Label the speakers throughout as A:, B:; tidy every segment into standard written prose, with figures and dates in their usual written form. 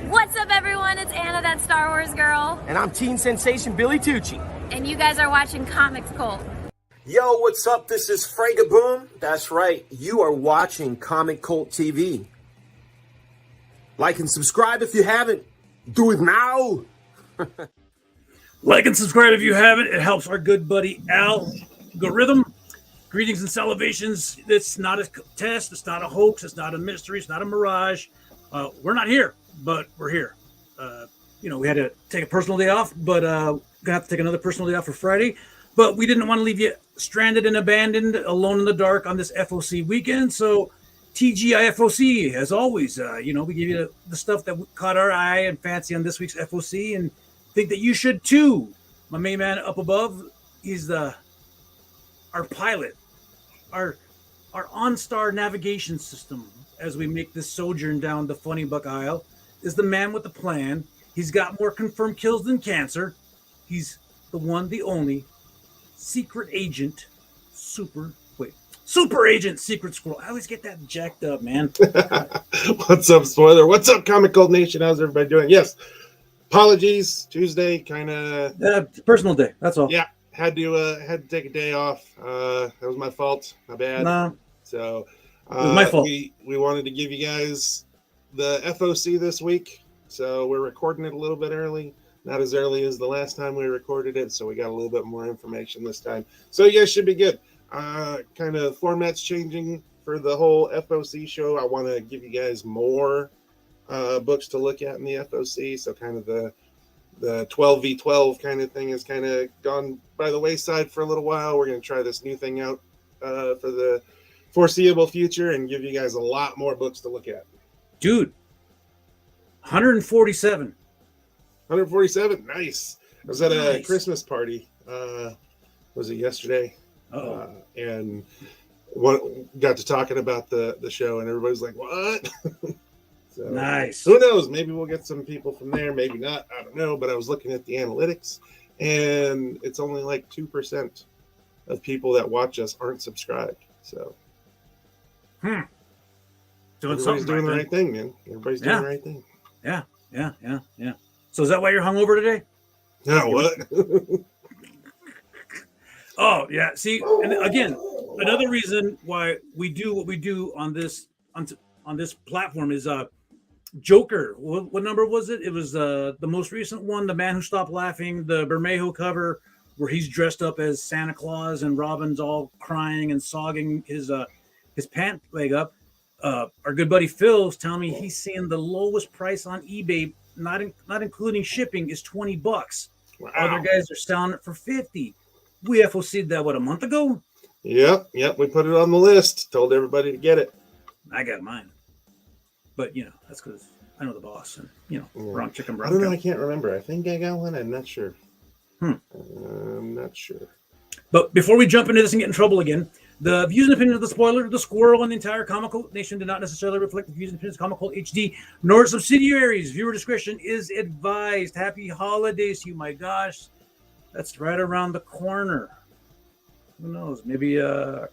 A: What's up, everyone? It's Anna, that Star Wars girl.
B: And I'm teen sensation Billy Tucci.
A: And you guys are watching Comics Cult.
B: Yo, what's up? This is Fragaboom. That's right. You are watching Comic Cult TV. Like and subscribe if you haven't. Do it now.
C: Like and subscribe if you haven't. It helps our good buddy Algorithm. Greetings and salivations. It's not a test. It's not a hoax. It's not a mystery. It's not a mirage. We're not here, but we're here. We had to take a personal day off, but gonna have to take another personal day off for Friday. But we didn't want to leave you stranded and abandoned, alone in the dark on this FOC weekend. So TGIFOC, as always, we give you the stuff that caught our eye and fancy on this week's FOC, and think that you should too. My main man up above, he's our pilot, our OnStar navigation system as we make this sojourn down the Funny Buck Aisle, is the man with the plan. He's got more confirmed kills than cancer. He's the one, the only secret agent, super agent, secret squirrel. I always get that jacked up, man.
D: What's up, Spoiler? What's up, Comic Cult Nation? How's everybody doing? Yes, apologies. Tuesday, kind of
C: personal day. That's all.
D: Yeah, had to take a day off. That was my fault. My bad.
C: No,
D: so
C: it was my fault.
D: We wanted to give you guys the FOC this week, so we're recording it a little bit early. Not as early as the last time we recorded it, so we got a little bit more information this time. So you guys should be good. Kind of format's changing for the whole FOC show. I want to give you guys more books to look at in the FOC. So kind of the 12v12 kind of thing has kind of gone by the wayside for a little while. We're going to try this new thing out for the foreseeable future and give you guys a lot more books to look at.
C: Dude, 147.
D: 147, nice. I was at a
C: Nice.
D: Christmas party. Was it yesterday?
C: Uh-oh.
D: And got to talking about the show, and everybody's like, "What?" So,
C: Nice.
D: Who knows? Maybe we'll get some people from there. Maybe not. I don't know. But I was looking at the analytics, and it's only like 2% of people that watch us aren't subscribed. So,
C: Doing
D: everybody's doing the
C: right
D: right thing, man. Everybody's doing the right thing.
C: Yeah. So is that why you're hungover today?
D: Now what?
C: Oh yeah. See, and again, another reason why we do what we do on this platform is Joker. What number was it? It was the most recent one, The Man Who Stopped Laughing, the Bermejo cover, where he's dressed up as Santa Claus and Robin's all crying and sogging his pant leg up. Our good buddy Phil's telling me he's seeing the lowest price on eBay, not including shipping, is $20.
D: Wow.
C: Other guys are selling it for $50. We FOC'd that a month ago.
D: Yep. We put it on the list. Told everybody to get it.
C: I got mine, but that's because I know the boss, and wrong chicken,
D: I
C: wrong
D: don't know.
C: cow.
D: I can't remember. I think I got one. I'm not sure.
C: Hmm.
D: I'm not sure.
C: But before we jump into this and get in trouble again, the views and opinions of the Spoiler, the Squirrel, and the entire Comic Cult Nation do not necessarily reflect the views and opinions of Comic Cult HD, nor its subsidiaries. Viewer discretion is advised. Happy holidays to you, my gosh. That's right around the corner. Who knows? Maybe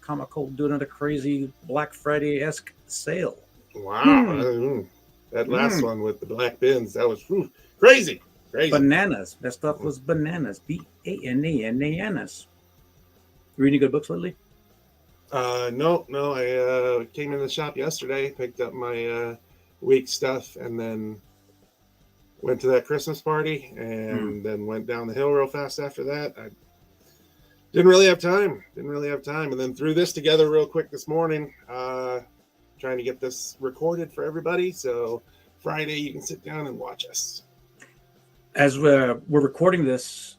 C: Comic Cult will do another crazy Black Friday-esque sale.
D: Wow. That last one with the black bins, that was crazy.
C: Bananas. That stuff was bananas. Bananas. You reading good books lately?
D: No. I came in the shop yesterday, picked up my week stuff, and then went to that Christmas party, and then went down the hill real fast after that. I didn't really have time. And then threw this together real quick this morning, trying to get this recorded for everybody. So Friday you can sit down and watch us.
C: As we're recording this,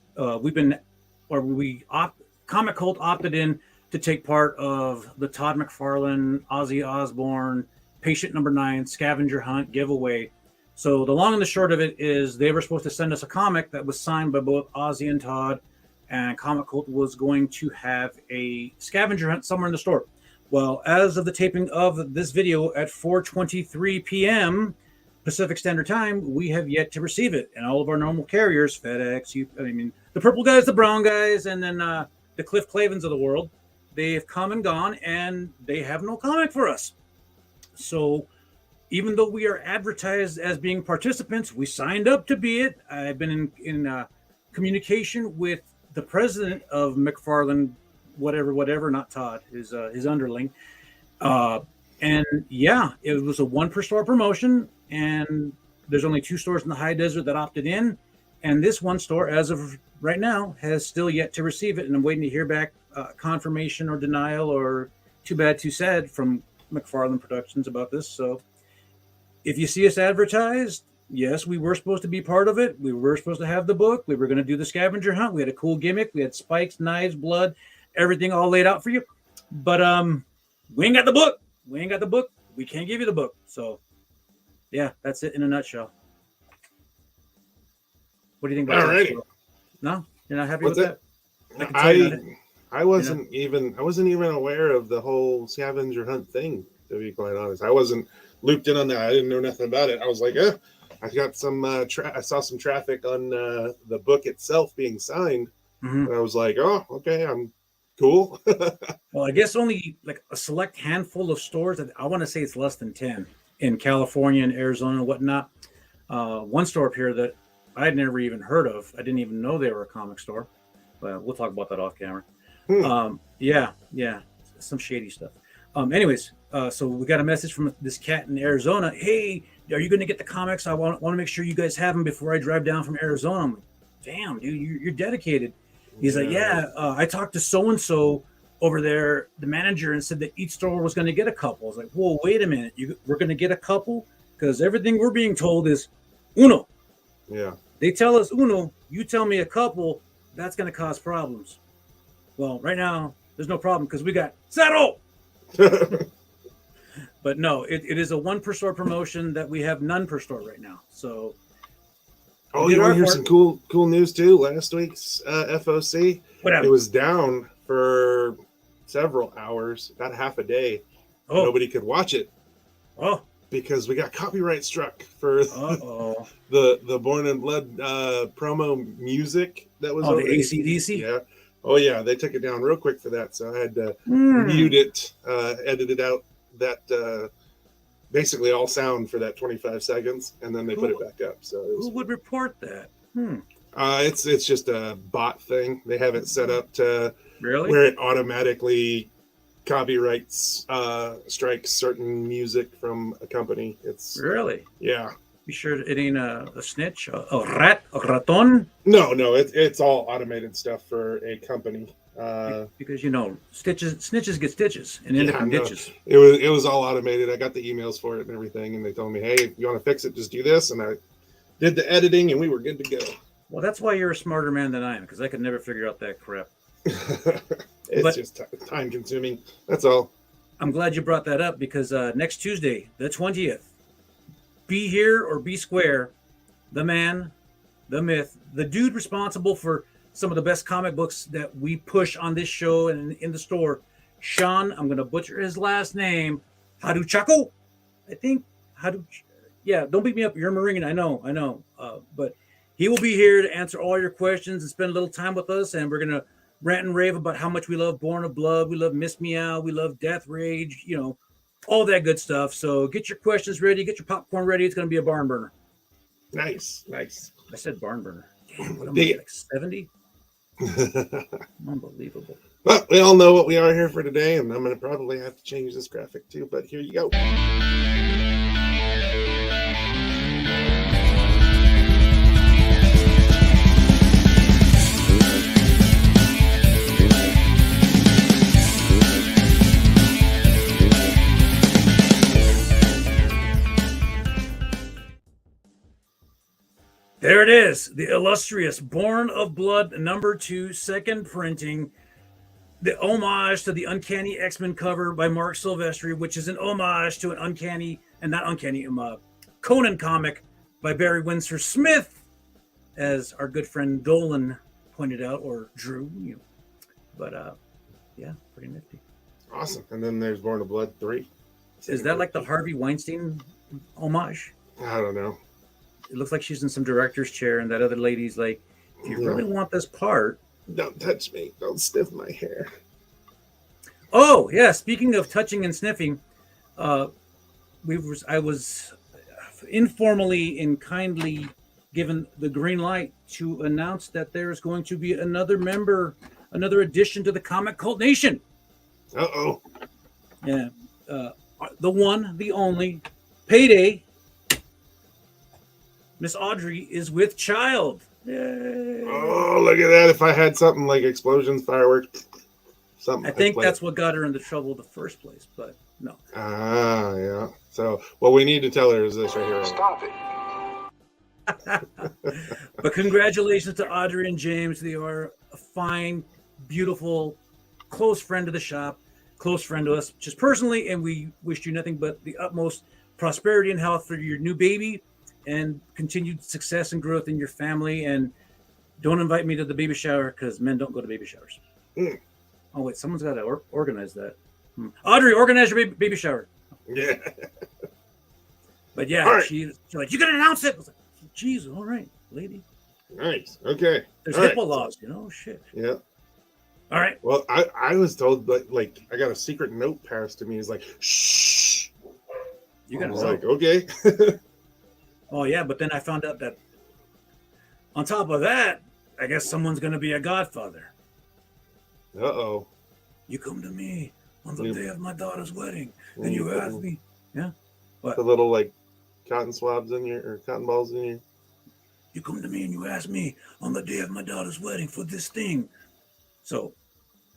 C: Comic Cult opted in to take part of the Todd McFarlane, Ozzy Osbourne, Patient Number 9 scavenger hunt giveaway. So the long and the short of it is they were supposed to send us a comic that was signed by both Ozzy and Todd, and Comic Cult was going to have a scavenger hunt somewhere in the store. Well, as of the taping of this video at 4:23 p.m. Pacific Standard Time, we have yet to receive it. And all of our normal carriers, FedEx, the purple guys, the brown guys, and then the Cliff Clavens of the world, they have come and gone, and they have no comic for us. So even though we are advertised as being participants, we signed up to be it. I've been in communication with the president of McFarlane, whatever, not Todd, his underling. And yeah, it was a 1 per store promotion, and there's only 2 stores in the high desert that opted in. And this one store, as of right now, has still yet to receive it. And I'm waiting to hear back confirmation or denial or too bad, too sad from McFarlane Productions about this. So if you see us advertised, yes, we were supposed to be part of it. We were supposed to have the book. We were going to do the scavenger hunt. We had a cool gimmick. We had spikes, knives, blood, everything all laid out for you. But we ain't got the book. We can't give you the book. So yeah, that's it in a nutshell. What do you think about that? No, you're not happy with that?
D: I wasn't even aware of the whole scavenger hunt thing, to be quite honest. I wasn't looped in on that. I didn't know nothing about it. I was like, I got some I saw some traffic on the book itself being signed. Mm-hmm. And I was like, oh, okay, I'm cool.
C: Well, I guess only like a select handful of stores. I want to say it's less than 10 in California and Arizona and whatnot. One store up here that I had never even heard of. I didn't even know they were a comic store. But we'll talk about that off camera. Yeah, some shady stuff. Anyways, so we got a message from this cat in Arizona. Hey, are you going to get the comics? I want to make sure you guys have them before I drive down from Arizona. I'm like, damn, dude, you're dedicated. He's like, I talked to so-and-so over there, the manager, and said that each store was going to get a couple. I was like, whoa, wait a minute. We're going to get a couple? Because everything we're being told is uno.
D: Yeah. They
C: tell us uno, you tell me a couple, that's going to cause problems. Well, right now, there's no problem because we got zero. But no, it is a 1 per store promotion that we have none per store right now. So,
D: you want to hear some cool news too? Last week's FOC, it was down for several hours, about half a day. Oh. Nobody could watch it.
C: Oh,
D: because we got copyright struck for the Born in Blood promo music that was
C: the AC/DC.
D: Yeah. Oh yeah, they took it down real quick for that, so I had to mute it, edited out that basically all sound for that 25 seconds, and then they put it back up. So
C: who would report that?
D: It's just a bot thing. They have it set up to where it automatically copyrights strikes certain music from a company. It's yeah.
C: Be sure it ain't a snitch, a rat, a raton.
D: No, it's all automated stuff for a company.
C: Because snitches get stitches and end up in ditches.
D: It was all automated. I got the emails for it and everything, and they told me, hey, if you want to fix it, just do this. And I did the editing, and we were good to go.
C: Well, that's why you're a smarter man than I am, because I could never figure out that crap.
D: It's just time consuming. That's all.
C: I'm glad you brought that up because next Tuesday, the 20th, be here or be square, the man, the myth, the dude responsible for some of the best comic books that we push on this show and in the store, Sean, I'm going to butcher his last name, Haruchako, I think. Don't beat me up. You're a Marine. I know. But he will be here to answer all your questions and spend a little time with us, and we're going to rant and rave about how much we love Born of Blood, we love Miss Meow, we love Death Rage, all that good stuff. So get your questions ready, get your popcorn ready. It's going to be a barn burner.
D: Nice.
C: I said barn burner. Damn, what am I, like 70? Unbelievable.
D: Well, we all know what we are here for today, and I'm going to probably have to change this graphic too, but here you go.
C: There it is, the illustrious Born of Blood #2 second printing. the homage to the Uncanny X-Men cover by Mark Silvestri, which is an homage to an Conan comic by Barry Windsor Smith, as our good friend Dolan pointed out, or drew. But yeah, pretty nifty.
D: Awesome. And then there's Born of Blood 3.
C: Is that like the Harvey Weinstein homage?
D: I don't know.
C: It looks like she's in some director's chair, and that other lady's like, if you really want this part...
D: Don't touch me. Don't sniff my hair.
C: Oh, yeah. Speaking of touching and sniffing, I was informally and kindly given the green light to announce that there's going to be another addition to the Comic Cult Nation.
D: Uh-oh.
C: Yeah. The one, the only, Payday, Miss Audrey is with child. Yay.
D: Oh, look at that. If I had something like explosions, fireworks, something.
C: I think that's what got her into trouble in the first place, but no.
D: Ah, yeah. So what we need to tell her is this right here.
E: Stop it.
C: But congratulations to Audrey and James. They are a fine, beautiful, close friend of the shop, close friend to us just personally, and we wish you nothing but the utmost prosperity and health for your new baby and continued success and growth in your family. And don't invite me to the baby shower because men don't go to baby showers. Oh, wait, someone's got to organize that. Audrey, organize your baby shower.
D: Yeah.
C: But yeah,
D: right.
C: she's like, you got to announce it. I was like, geez, all right, lady.
D: Nice. Okay.
C: There's
D: all
C: HIPAA
D: right.
C: laws, shit.
D: Yeah.
C: All right.
D: Well, I was told, like I got a secret note passed to me. It's like, shh.
C: You got
D: I
C: to
D: was
C: know.
D: like, okay.
C: Oh, yeah, but then I found out that on top of that, I guess someone's going to be a godfather.
D: Uh-oh.
C: You come to me on the
D: Yeah.
C: day of my daughter's wedding, and you ask me, yeah? What?
D: The little, like, cotton swabs in your, or cotton balls in your.
C: You come to me and you ask me on the day of my daughter's wedding for this thing. So,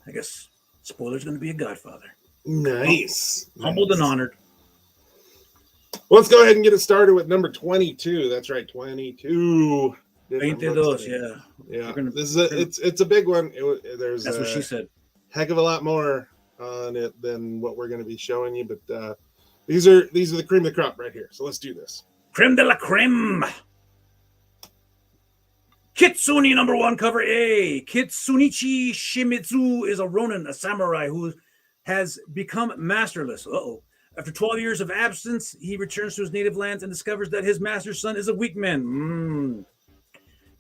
C: I guess Spoiler's going to be a godfather.
D: Nice.
C: Humbled and honored.
D: Well, let's go ahead and get it started with number 22. That's right, 22.
C: Paint those, yeah.
D: Yeah,
C: We're gonna-
D: this is it's a big one. There's
C: That's what she said.
D: heck of a lot more on it than what we're going to be showing you, but these are the cream of the crop right here. So let's do this.
C: Creme de la creme. Kitsune #1 cover A. Kitsunichi Shimizu is a ronin, a samurai who has become masterless. After 12 years of absence, he returns to his native lands and discovers that his master's son is a weak man.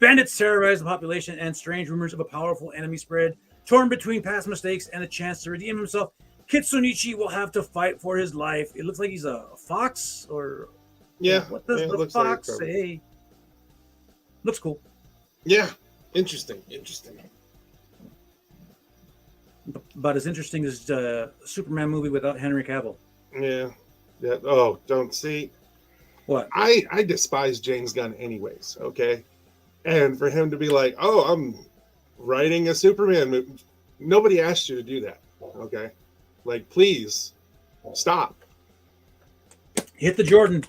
C: Bandits terrorize the population, and strange rumors of a powerful enemy spread. Torn between past mistakes and a chance to redeem himself, Kitsunichi will have to fight for his life. It looks like he's a fox, or
D: Yeah.
C: what does the fox say? Looks cool.
D: Yeah. Interesting.
C: About as interesting as a Superman movie without Henry Cavill.
D: Yeah. Oh, don't see.
C: What?
D: I despise James Gunn anyways, okay? And for him to be like, oh, I'm writing a Superman movie. Nobody asked you to do that, okay? Like, please, stop.
C: Hit the Jordan.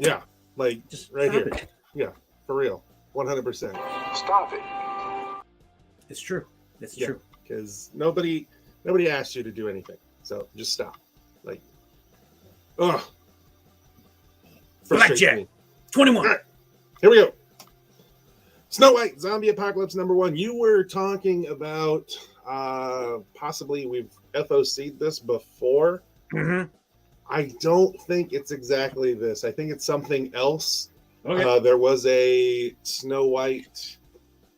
D: Yeah, like,
C: Just
D: right
C: stop
D: here.
C: it.
D: Yeah, for real. 100%.
E: Stop it.
C: It's true. It's
D: Yeah.
C: true.
D: Because nobody asked you to do anything. So just stop. Like, ugh. Frustrates
C: Blackjack.
D: me.
C: 21.
D: All right, here we go. Snow White, Zombie Apocalypse #1. You were talking about possibly we've FOC'd this before.
C: Mm-hmm.
D: I don't think it's exactly this. I think it's something else.
C: Okay.
D: There was a Snow White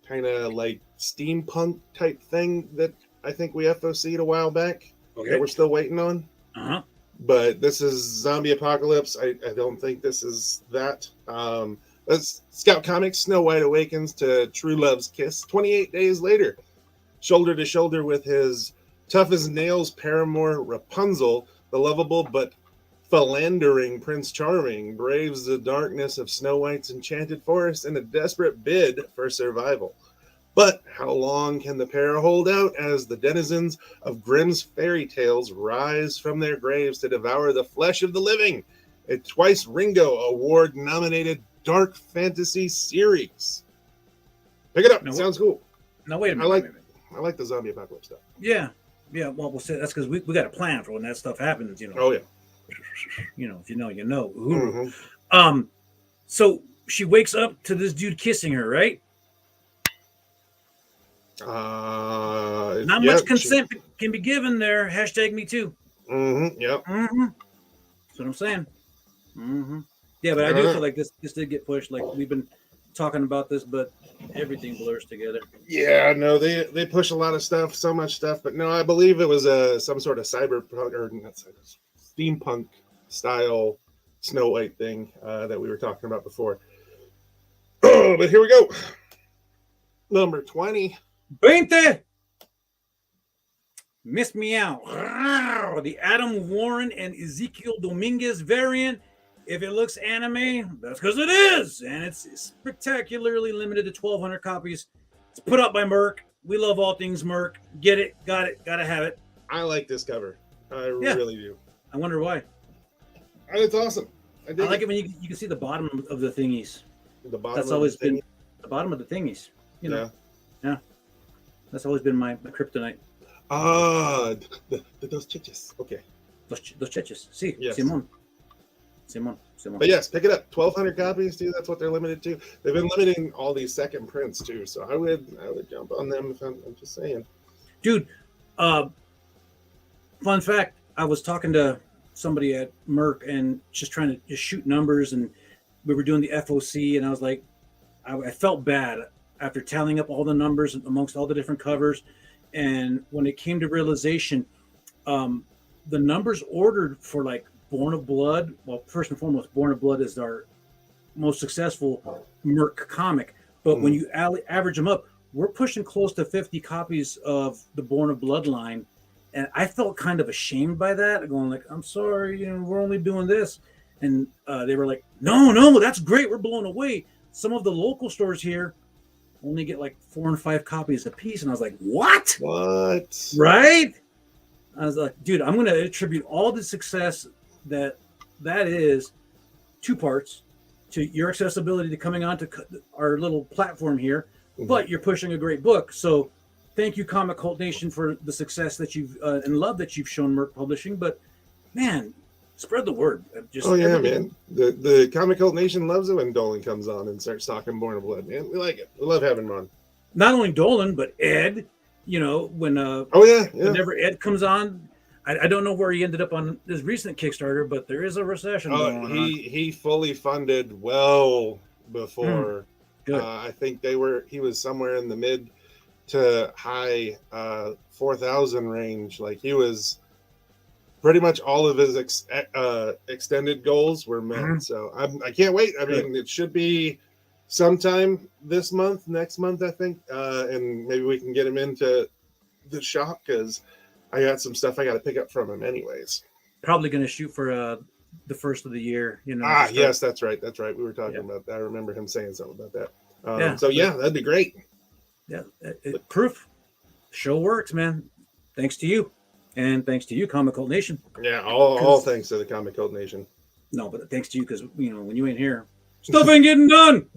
D: kind of like steampunk type thing that I think we FOC'd a while back that we're still waiting on.
C: Uh-huh.
D: But this is Zombie Apocalypse. I don't think this is that. Let's Scout Comics. Snow White awakens to true love's kiss 28 days later. Shoulder to shoulder with his tough as nails paramour Rapunzel, the lovable but philandering Prince Charming braves the darkness of Snow White's enchanted forest in a desperate bid for survival. But how long can the pair hold out as the denizens of Grimm's fairy tales rise from their graves to devour the flesh of the living? A twice Ringo Award-nominated dark fantasy series. Pick it up.
C: No,
D: It sounds cool.
C: Now, wait a minute.
D: I like the Zombie Apocalypse stuff.
C: Yeah. Yeah, well, we'll say that's because we got a plan for when that stuff happens.
D: Oh yeah.
C: If you know, you know.
D: Mm-hmm.
C: So she wakes up to this dude kissing her, right? Not much consent can be given there. Hashtag me too.
D: Mm-hmm. Yep.
C: Mm-hmm. That's what I'm saying. Mm-hmm. Yeah, but I do feel like this did get pushed. Like we've been talking about this, but everything blurs together.
D: Yeah, no, they push a lot of stuff, so much stuff. But no, I believe it was some sort of cyberpunk or not steampunk style Snow White thing that we were talking about before. Oh, but here we go. Number 20.
C: 20. Miss MEOW. The Adam Warren and Ezequiel Dominguez variant. If it looks anime, that's because it is. And it's spectacularly limited to 1,200 copies. It's put up by Merc. We love all things Merc. Get it, got it, gotta have it.
D: I like this cover. I really do.
C: I wonder why.
D: It's awesome. I
C: like it when you can see the bottom of the thingies.
D: The bottom.
C: That's always been the bottom of the thingies. Yeah. That's always been my kryptonite.
D: Those chiches. Okay.
C: Those chiches. Sí,
D: yes.
C: Simon.
D: But yes, pick it up. 1,200 copies, dude. That's what they're limited to. They've been limiting all these second prints too. So I would jump on them. If I'm just saying,
C: dude. Fun fact: I was talking to somebody at Merc and just trying to just shoot numbers, and we were doing the FOC, and I was like, I felt bad after tallying up all the numbers amongst all the different covers, and when it came to realization, the numbers ordered for like Born of Blood. Well, first and foremost, Born of Blood is our most successful Merc comic. But when you average them up, we're pushing close to 50 copies of the Born of Blood line. And I felt kind of ashamed by that, going like, I'm sorry, we're only doing this. And they were like, no, that's great. We're blown away. Some of the local stores here only get like 4 and 5 copies a piece. And I was like, what? Right? I was like, dude, I'm going to attribute all the success that is 2 parts to your accessibility to coming onto our little platform here, but you're pushing a great book. So thank you, Comic Cult Nation, for the success that you've and love that you've shown Merc Publishing. But man, spread the word.
D: Man. The Comic Cult Nation loves it when Dolan comes on and starts talking Born of Blood. Man, we like it. We love having him on.
C: Not only Dolan, but Ed. Whenever Ed comes on. I don't know where he ended up on his recent Kickstarter, but there is a recession going on.
D: He fully funded well before. I think he was somewhere in the mid to high 4,000 range. Like he was pretty much all of his extended goals were met. So I can't wait. I mean, it should be sometime this month, next month, I think, and maybe we can get him into the shop because I got some stuff I got to pick up from him anyways.
C: Probably going to shoot for the first of the year.
D: Yes, that's right. We were talking about that. I remember him saying something about that. That'd be great.
C: Yeah, proof. Show works, man. Thanks to you. And thanks to you, Comic Cult Nation.
D: Yeah, all thanks to the Comic Cult Nation.
C: No, but thanks to you because, when you ain't here, stuff ain't getting done.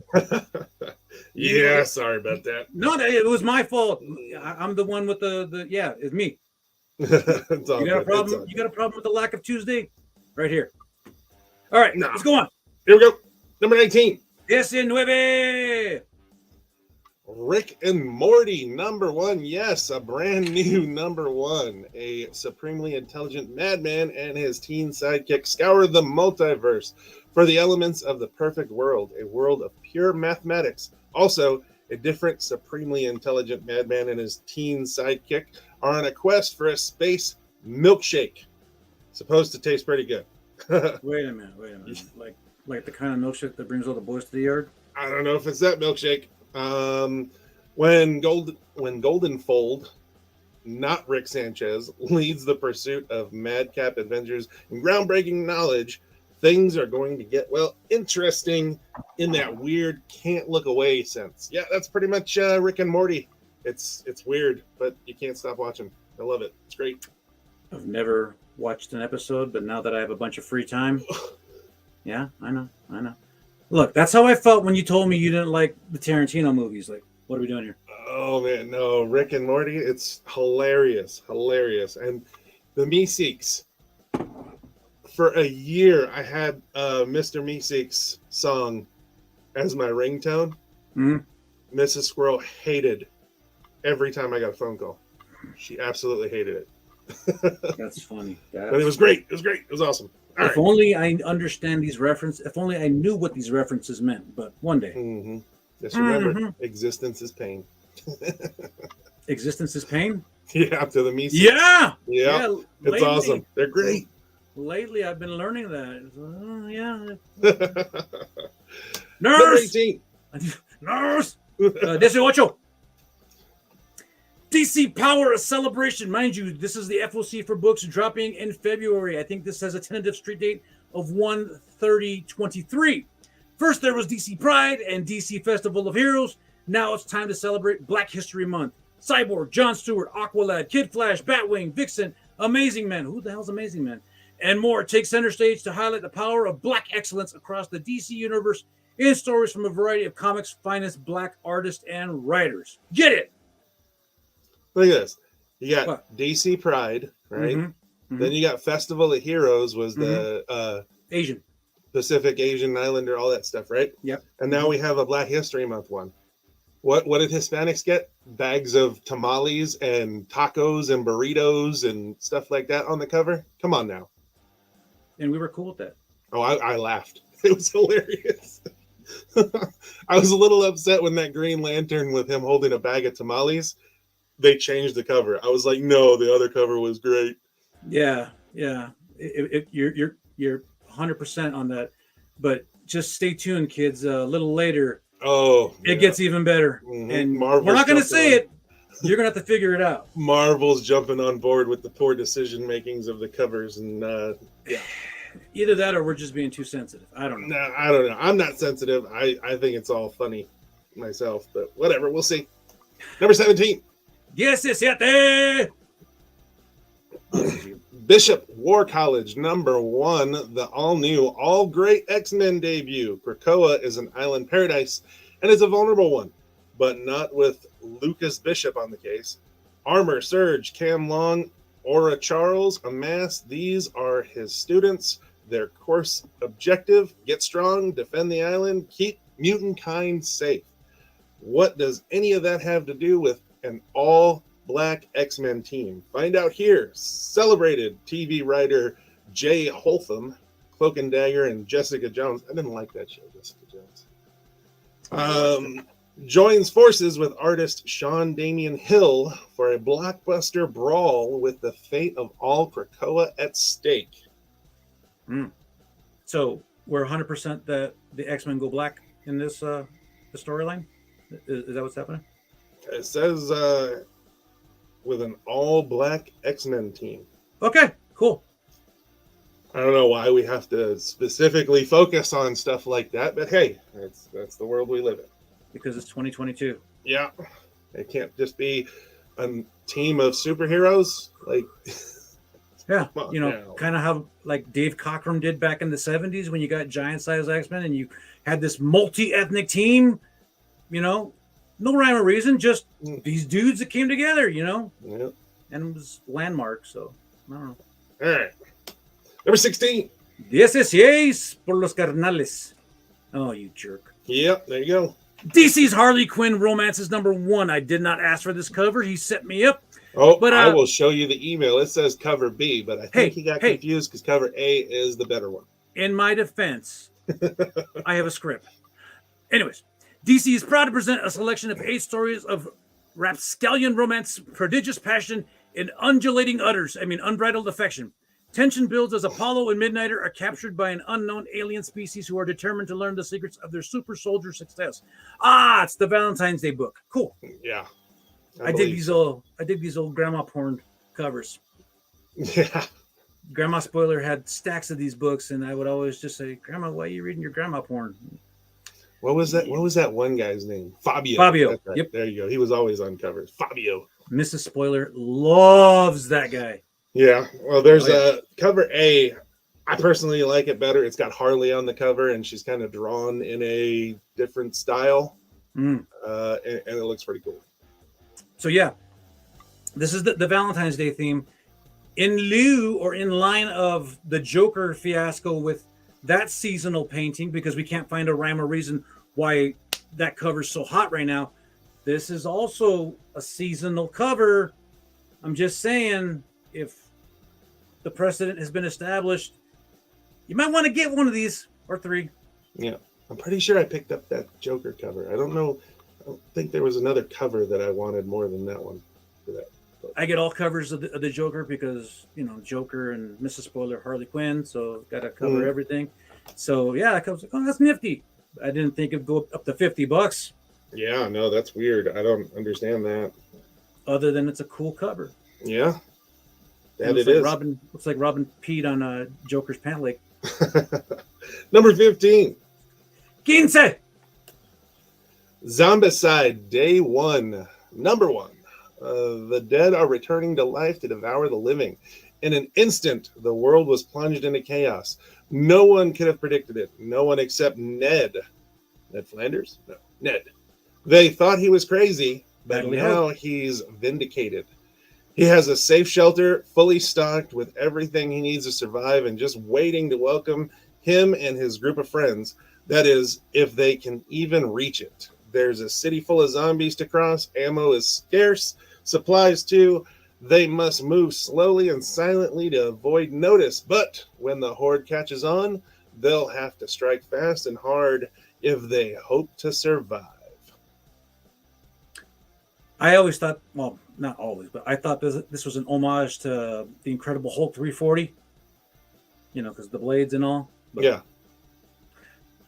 D: Yeah, sorry about that.
C: No, it was my fault. I'm the one with it's me. You got a problem? You got a problem with the lack of Tuesday? Right here. All right, let's go on.
D: Here we go. Number 19.
C: 19.
D: Rick and Morty, number 1. Yes, a brand new number 1. A supremely intelligent madman and his teen sidekick scour the multiverse for the elements of the perfect world, a world of pure mathematics. Also, a different supremely intelligent madman and his teen sidekick are on a quest for a space milkshake. Supposed to taste pretty good.
C: Wait a minute. Like the kind of milkshake that brings all the boys to the yard?
D: I don't know if it's that milkshake. When Goldenfold, not Rick Sanchez, leads the pursuit of madcap adventures and groundbreaking knowledge, things are going to get, interesting in that weird can't look away sense. Yeah, that's pretty much Rick and Morty. It's weird, but you can't stop watching. I love it. It's great.
C: I've never watched an episode, but now that I have a bunch of free time, yeah, I know. Look, that's how I felt when you told me you didn't like the Tarantino movies. Like, What are we doing here?
D: Oh man, no, Rick and Morty, it's hilarious. And the Meeseeks. For a year, I had Mr. Meeseeks song as my ringtone.
C: Mm-hmm.
D: Mrs. Squirrel hated every time I got a phone call. She absolutely hated it.
C: That's funny.
D: But it was great. It was awesome. All
C: if only I understand these references. If only I knew what these references meant. But one day.
D: Mm-hmm. Just remember, existence is pain.
C: Existence is pain?
D: Yeah, to the Meeseeks.
C: Yeah.
D: It's
C: lately,
D: awesome. They're great.
C: Lately, I've been learning that.
D: Number
C: Nurse!
D: 18.
C: Nurse! 18. DC Power, a celebration. Mind you, this is the FOC for books dropping in February. I think this has a tentative street date of 1/30/23. First, there was DC Pride and DC Festival of Heroes. Now it's time to celebrate Black History Month. Cyborg, Jon Stewart, Aqualad, Kid Flash, Batwing, Vixen, Amazing Man. Who the hell's Amazing Man? And more take center stage to highlight the power of Black excellence across the DC universe in stories from a variety of comics' finest Black artists and writers. Get it!
D: Look at this. You got
C: What?
D: DC Pride, right?
C: Mm-hmm.
D: Then you got Festival of Heroes was the
C: Asian.
D: Pacific Asian Islander, all that stuff, right?
C: Yep.
D: And now we have a Black History Month one. What did Hispanics get? Bags of tamales and tacos and burritos and stuff like that on the cover? Come on now.
C: And we were cool with that.
D: Oh, I laughed. It was hilarious. I was a little upset when that Green Lantern with him holding a bag of tamales, they changed the cover. I was like, no, the other cover was great.
C: Yeah. You're 100% on that. But just stay tuned, kids. A little later, it gets even better.
D: Mm-hmm.
C: And
D: Marvel's
C: we're not going to
D: jumping
C: say
D: on.
C: it. You're going to have to figure it out.
D: Marvel's jumping on board with the poor decision makings of the covers, and
C: Either that or we're just being too sensitive. I don't know.
D: No, I don't know. I'm not sensitive. I think it's all funny myself, but whatever. We'll see. Number 17.
C: Yes, 17.
D: Bishop War College, number 1, the all-new, all-great X-Men debut. Krakoa is an island paradise, and is a vulnerable one, but not with Lucas Bishop on the case. Armor, Surge, Cam Long, Aura Charles, Amass, these are his students. Their course objective, get strong, defend the island, keep mutant kind safe. What does any of that have to do with an all-black X-Men team? Find out here. Celebrated TV writer Jay Holtham, Cloak and Dagger, and Jessica Jones. I didn't like that show, Jessica Jones. Joins forces with artist Sean Damian Hill for a blockbuster brawl with the fate of all Krakoa at stake.
C: So we're 100% that the X-Men go black in this the storyline? Is that what's happening?
D: It says with an all-black X-Men team.
C: Okay, cool.
D: I don't know why we have to specifically focus on stuff like that, but hey, that's the world we live in.
C: Because it's 2022.
D: Yeah, it can't just be a team of superheroes. Like,
C: Yeah,
D: Well,
C: you know,
D: yeah.
C: kind of how like Dave Cockrum did back in the 70s when you got giant size X-Men and you had this multi-ethnic team, you know, no rhyme or reason, just these dudes that came together, you know,
D: yeah.
C: and it was landmark. So I don't know.
D: All right, number 16.
C: 16 por los carnales. Oh, you jerk.
D: Yep, there you go.
C: DC's Harley Quinn romance is number 1. I did not ask for this cover. He set me up.
D: Oh,
C: But,
D: I will show you the email. It says cover B, but I think
C: Hey,
D: he got
C: hey.
D: confused because cover A is the better one.
C: In my defense, I have a script. Anyways, DC is proud to present a selection of 8 stories of rapscallion romance, prodigious passion, and unbridled affection. Tension builds as Apollo and Midnighter are captured by an unknown alien species who are determined to learn the secrets of their super soldier success. Ah, it's the Valentine's Day book. Cool.
D: Yeah,
C: I dig these old grandma porn covers.
D: Yeah,
C: Grandma Spoiler had stacks of these books, and I would always just say, "Grandma, why are you reading your grandma porn?"
D: what was that? What was that one guy's name? Fabio.
C: Fabio.
D: That's right.
C: Yep.
D: There you go. He was always on covers. Fabio.
C: Mrs. Spoiler loves that guy.
D: Yeah. Well, there's
C: Oh, yeah.
D: cover A. I personally like it better. It's got Harley on the cover, and she's kind of drawn in a different style.
C: Mm.
D: And it looks pretty cool.
C: So yeah, this is the Valentine's Day theme. In lieu or in line of the Joker fiasco with that seasonal painting, because we can't find a rhyme or reason why that cover's so hot right now. This is also a seasonal cover. I'm just saying, if the precedent has been established, you might want to get one of these or three.
D: Yeah, I'm pretty sure I picked up that Joker cover. I don't think there was another cover that I wanted more than that one for that.
C: I get all covers of the Joker because, you know, Joker and Mrs. Spoiler, Harley Quinn, so got to cover everything. So yeah, I was like, oh, that's nifty. I didn't think it'd go up to $50.
D: Yeah, no, that's weird. I don't understand that.
C: Other than it's a cool cover.
D: Yeah, that
C: it
D: is.
C: Looks like Robin peed on Joker's pant leg.
D: Number 15.
C: 15.
D: Zombicide, Day 1. Number 1. The dead are returning to life to devour the living. In an instant, the world was plunged into chaos. No one could have predicted it. No one except Ned. Ned Flanders? No, Ned. They thought he was crazy, but now he's vindicated. He has a safe shelter, fully stocked with everything he needs to survive and just waiting to welcome him and his group of friends. That is, if they can even reach it. There's a city full of zombies to cross. Ammo is scarce. Supplies too. They must move slowly and silently to avoid notice. But when the horde catches on, they'll have to strike fast and hard if they hope to survive.
C: I always thought, well, not always, but I thought this was an homage to the Incredible Hulk 340. You know, because the blades and all. But
D: yeah.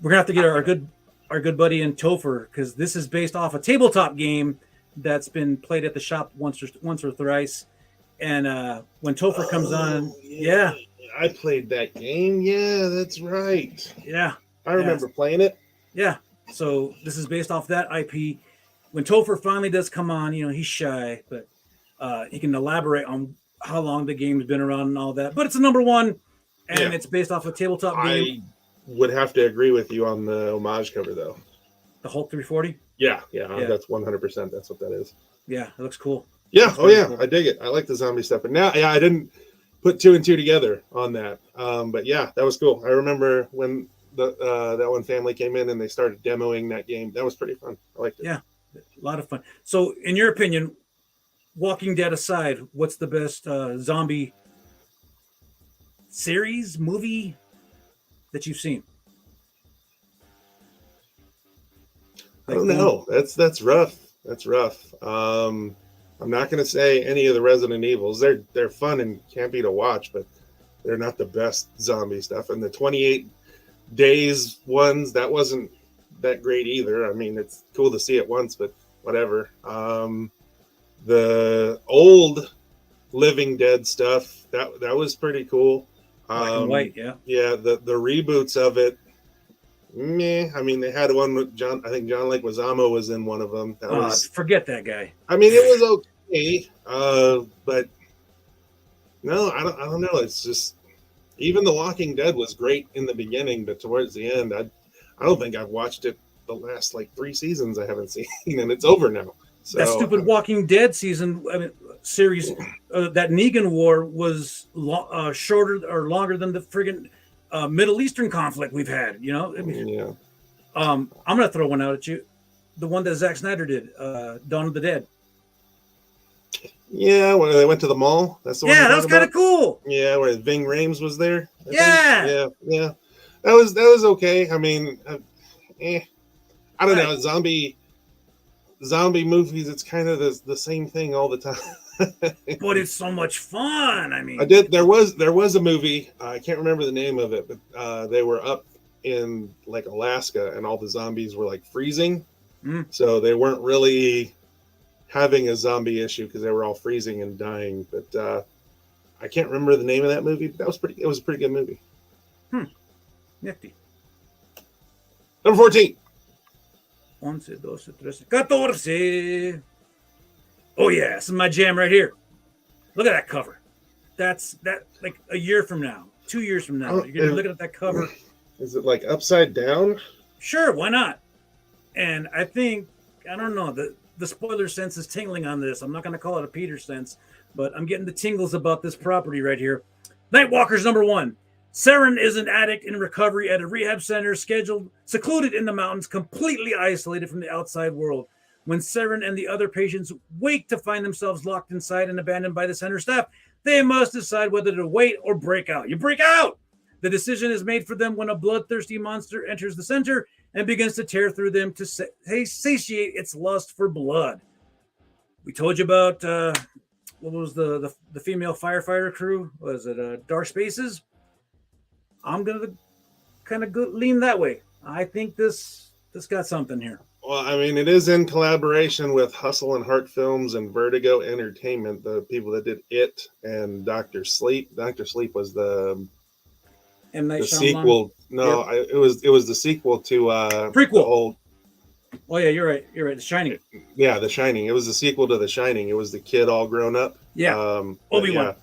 C: We're gonna have to get our good buddy in Topher, because this is based off a tabletop game that's been played at the shop once or thrice. And when Topher comes on, yeah,
D: I played that game. Yeah, that's right.
C: Yeah,
D: I remember playing it.
C: Yeah, so this is based off that IP. When Topher finally does come on, you know, he's shy, but he can elaborate on how long the game's been around and all that. But it's a number 1, and it's based off a tabletop game.
D: I would have to agree with you on the homage cover, though.
C: The Hulk 340?
D: Yeah, that's 100%. That's what that is.
C: Yeah, it looks cool.
D: Yeah, cool. I dig it. I like the zombie stuff. But now, I didn't put 2 and 2 together on that. But yeah, that was cool. I remember when that one family came in and they started demoing that game. That was pretty fun. I liked it.
C: Yeah, a lot of fun. So, in your opinion, Walking Dead aside, what's the best zombie series, movie that you've seen?
D: I don't know. That's rough. That's rough. I'm not going to say any of the Resident Evils. They're fun and campy to watch, but they're not the best zombie stuff. And the 28 Days ones, that wasn't that great either. I mean, it's cool to see it once, but whatever. The old Living Dead stuff, that was pretty cool.
C: Black and white, yeah.
D: Yeah, the reboots of it, meh. I mean, they had one with John. I think John Leguizamo was in one of them.
C: Forget that guy.
D: I mean, it was okay, but no, I don't know. It's just, even The Walking Dead was great in the beginning, but towards the end, I don't think I've watched it the last 3 seasons. I haven't seen, and it's over now. So,
C: that stupid Walking Dead series, that Negan War was shorter or longer than the friggin' Middle Eastern conflict we've had. You know,
D: yeah.
C: I'm gonna throw one out at you. The one that Zack Snyder did, Dawn of the Dead.
D: Yeah, when they went to the mall. That's the one.
C: Yeah, that was kind of cool.
D: Yeah, where Ving Rhames was there.
C: Yeah.
D: Yeah. That was okay. I mean, I don't know. Zombie movies, it's kind of the same thing all the time.
C: But it's so much fun. I mean,
D: there was a movie, I can't remember the name of it, but they were up in Alaska and all the zombies were freezing. So they weren't really having a zombie issue because they were all freezing and dying. But I can't remember the name of that movie, but it was a pretty good movie.
C: Nifty.
D: Number 14.
C: 11, 12, 13, 14. Oh yeah, this is my jam right here. Look at that cover. That's a year from now, 2 years from now, you're gonna look at that cover.
D: Is it upside down?
C: Sure, why not? And I think I don't know. The spoiler sense is tingling on this. I'm not going to call it a Peter sense, but I'm getting the tingles about this property right here. Nightwalkers number 1. Saren is an addict in recovery at a rehab center, secluded in the mountains, completely isolated from the outside world. When Saren and the other patients wake to find themselves locked inside and abandoned by the center staff, they must decide whether to wait or break out. You break out! The decision is made for them when a bloodthirsty monster enters the center and begins to tear through them to satiate its lust for blood. We told you about, what was the female firefighter crew? Was it Dark Spaces? I'm going to kind of lean that way. I think this got something here.
D: Well, I mean, it is in collaboration with Hustle and Heart Films and Vertigo Entertainment, the people that did It and Dr. Sleep. Dr. Sleep was the sequel. No, yep. It was the sequel to
C: prequel. Oh yeah, you're right. The Shining.
D: Yeah, The Shining. It was the sequel to The Shining. It was the kid all grown up.
C: Yeah. Obi-Wan.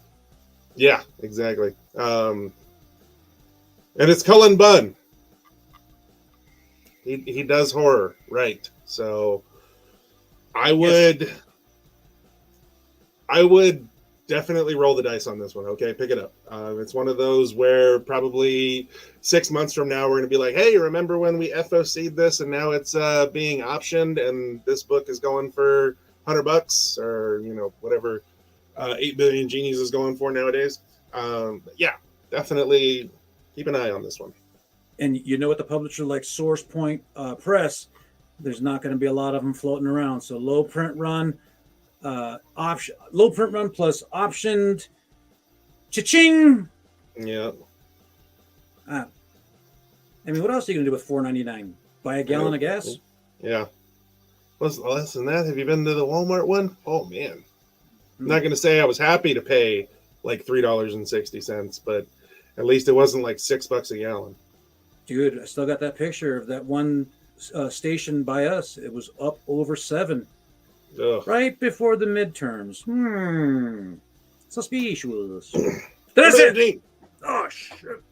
D: Yeah, exactly. And it's Cullen Bunn. He does horror, right? So I would definitely roll the dice on this one. Okay, pick it up. It's one of those where probably 6 months from now we're going to be like, hey, remember when we FOC'd this and now it's being optioned and this book is going for $100 or whatever 8 billion genies is going for nowadays. Yeah, definitely keep an eye on this one.
C: And you know what the publisher like Source Point Press, there's not going to be a lot of them floating around. So low print run plus optioned, cha-ching.
D: Yeah.
C: I mean, what else are you going to do with $4.99? Buy a gallon of gas?
D: Yeah. Less than that, have you been to the Walmart one? Oh man, I'm not going to say I was happy to pay like $3.60, but at least it wasn't like $6 a gallon.
C: Dude, I still got that picture of that one station by us. It was up over 7.
D: Ugh. Right
C: before the midterms. Suspicious. That's it. Oh, shit.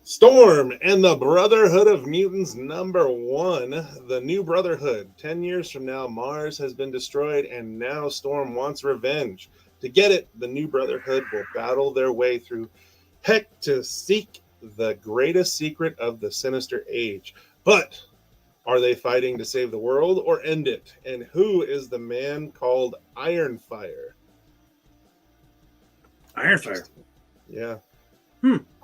D: Storm and the Brotherhood of Mutants #1. The new Brotherhood. 10 years from now, Mars has been destroyed, and now Storm wants revenge. To get it, the new Brotherhood will battle their way through heck to seek the greatest secret of the Sinister Age. But are they fighting to save the world or end it? And who is the man called Ironfire?
C: Ironfire?
D: Yeah.